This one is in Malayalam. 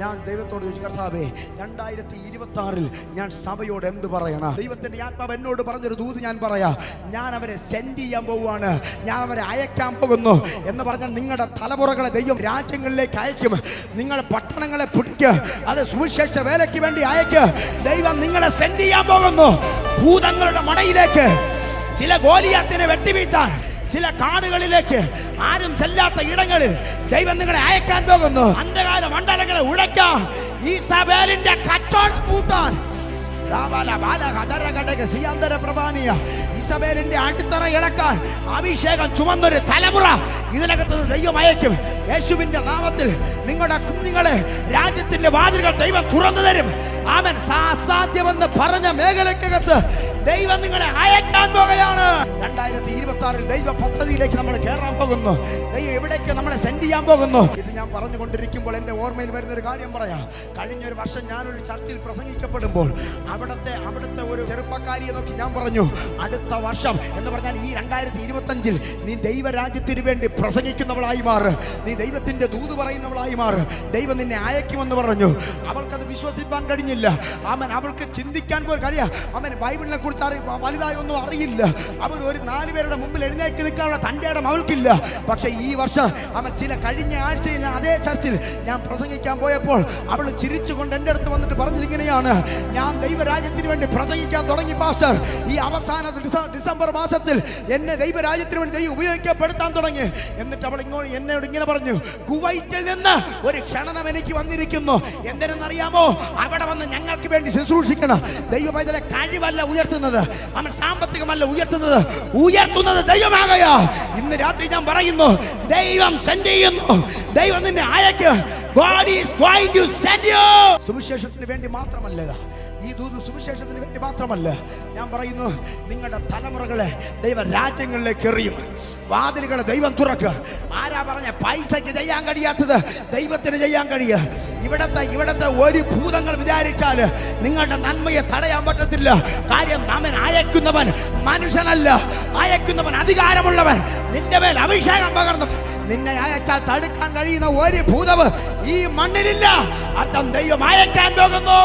ഞാൻ ദൈവത്തോട് ചോദിച്ചു, കർത്താവേ 2026 ഞാൻ സഭയോട് എന്ത് പറയണം? ദൈവത്തിന്റെ ആത്മാവ് എന്നോട് പറഞ്ഞൊരു ദൂത് ഞാൻ പറയാ. ഞാൻ അവരെ സെൻഡ് ചെയ്യാൻ പോവുകയാണ്, ഞാൻ അവരെ അയക്കാൻ പോകുന്നു എന്ന് പറഞ്ഞാൽ നിങ്ങളുടെ തലമുറകളെ ദൈവം രാജ്യങ്ങളിലേക്ക് അയക്കും. നിങ്ങളുടെ പട്ടണങ്ങളെ പിടിക്കുക, അത് സുവിശേഷ വേലയ്ക്ക് വേണ്ടി അയക്കുക. ദൈവം നിങ്ങളെ സെൻഡ് ചെയ്യാൻ പോകുന്നു ഭൂതങ്ങളുടെ മടയിലേക്ക്, ചില ഗോലിയാത്തിനെ വെട്ടിവീഴ്ത്താൻ, ചില കാടുകളിലേക്ക്, ആരും ചെല്ലാത്ത ഇടങ്ങളിൽ ദൈവം നിങ്ങളെ അയക്കാൻ പോകുന്നു. അന്ധകാര മണ്ഡലങ്ങളെ ഉടയ്ക്കാൻ, ഈസബേലിന്റെ കച്ചവടം കൂട്ടാൻ, ഇസബേലിന്റെ അടിത്തറ ഇളക്കാൻ അഭിഷേകം ചുമന്നൊരു തലമുറ ഇതിനകത്ത് ദൈവം അയക്കും. യേശുവിന്റെ നാമത്തിൽ നിങ്ങളുടെ കുഞ്ഞുങ്ങളെ രാജ്യത്തിന്റെ വാതിലുകൾ ദൈവം തുറന്നു തരും. ആമേൻ. അസാധ്യമെന്ന് പറഞ്ഞ മേഖലക്കകത്ത് ദൈവം നിങ്ങളെ അയക്കാൻ പോകുകയാണ്. 2026 ദൈവ പദ്ധതിയിലേക്ക് നമ്മൾ കയറാൻ പോകുന്നു. ദൈവം എവിടേക്ക് നമ്മളെ സെൻഡ് ചെയ്യാൻ പോകുന്നു. ഇത് ഞാൻ പറഞ്ഞുകൊണ്ടിരിക്കുമ്പോൾ എൻ്റെ ഓർമ്മയിൽ വരുന്നൊരു കാര്യം പറയാം. കഴിഞ്ഞൊരു വർഷം ഞാനൊരു ചർച്ചിൽ പ്രസംഗിക്കപ്പെടുമ്പോൾ അവിടുത്തെ ഒരു ചെറുപ്പക്കാരിയെ നോക്കി ഞാൻ പറഞ്ഞു, അടുത്ത വർഷം എന്ന് പറഞ്ഞാൽ ഈ 2025 നീ ദൈവരാജ്യത്തിന് വേണ്ടി പ്രസംഗിക്കുന്നവളായി മാറ്, നീ ദൈവത്തിന്റെ ദൂത് പറയുന്നവളായി മാറ്, ദൈവം നിന്നെ അയക്കുമെന്ന് പറഞ്ഞു. അവൾക്കത് വിശ്വസിക്കാൻ കഴിഞ്ഞില്ല. അവൻ അവൾക്ക് ചിന്തിക്കാൻ പോലും കഴിയാ. അവൻ ബൈബിളിനെ കുറിച്ച് വലുതായി ഒന്നും അറിയില്ല. അവർ ഒരു 4 പേരുടെ മുമ്പിൽ എഴുന്നേറ്റ് നിൽക്കാനുള്ള തൻ്റെ ഇടം അവൾക്കില്ല. പക്ഷെ ഈ വർഷം അവൻ കഴിഞ്ഞ ആഴ്ചയിൽ അതേ ചർച്ചിൽ ഞാൻ പ്രസംഗിക്കാൻ പോയപ്പോൾ അവൾ ചിരിച്ചുകൊണ്ട് എൻ്റെ അടുത്ത് വന്നിട്ട് പറഞ്ഞിരിങ്ങനെയാണ്, ഞാൻ ദൈവരാജ്യത്തിന് വേണ്ടി പ്രസംഗിക്കാൻ തുടങ്ങി പാസ്റ്റർ. ഈ അവസാന ഡിസംബർ മാസത്തിൽ എന്നെ ദൈവരാജ്യത്തിന് വേണ്ടി ദൈവം ഉപയോഗിക്കപ്പെടുത്താൻ തുടങ്ങി. എന്നിട്ട് അവൾ എന്നോട് ഇങ്ങനെ പറഞ്ഞു, കുവൈറ്റിൽ നിന്ന് ഒരു ക്ഷണം എനിക്ക് വന്നിരിക്കുന്നു. എന്തിനെന്നറിയാമോ? അവിടെ വന്ന് ഞങ്ങൾക്ക് വേണ്ടി ശുശ്രൂഷിക്കണം. ദൈവ പൈതലെ കഴിവല്ല ഉയർത്തുന്നത്, അവൻ സാമ്പത്തികമല്ല ഉയർത്തുന്നത് ദൈവമാകയാ. ഇന്ന് രാത്രി ഞാൻ പറയുന്നു, ദൈവം സെൻഡ് ചെയ്യുന്നു, ദൈവം നിന്നെ അയക്ക്. God is going to send you. സുവിശേഷത്തിന് വേണ്ടി മാത്രമല്ല ഈ ദൂത്, സുവിശേഷത്തിന് വേണ്ടി മാത്രമല്ല. ഞാൻ പറയുന്നു, നിങ്ങളുടെ തലമുറകളെ ദൈവ രാജ്യങ്ങളിലേക്ക് എറിയും. വാതിലുകളെ ദൈവം തുറക്കുക. ആരാ പറഞ്ഞ പൈസയ്ക്ക് ചെയ്യാൻ കഴിയാത്തത് ദൈവത്തിന് ചെയ്യാൻ കഴിയുക? ഇവിടത്തെ ഒരു ഭൂതങ്ങൾ വിചാരിച്ചാൽ നിങ്ങളുടെ നന്മയെ തടയാൻ പറ്റത്തില്ല. കാര്യം അവൻ അയക്കുന്നവൻ മനുഷ്യനല്ല, അയക്കുന്നവൻ അധികാരമുള്ളവൻ, നിന്റെ മേൽ അഭിഷേകം പകർന്നവൻ. നിന്നെ അയച്ചാൽ തടുക്കാൻ കഴിയുന്ന ഒരു ഭൂതവ് ഈ മണ്ണിലില്ല. അർത്ഥം ദൈവം അയക്കാൻ പോകുന്നു.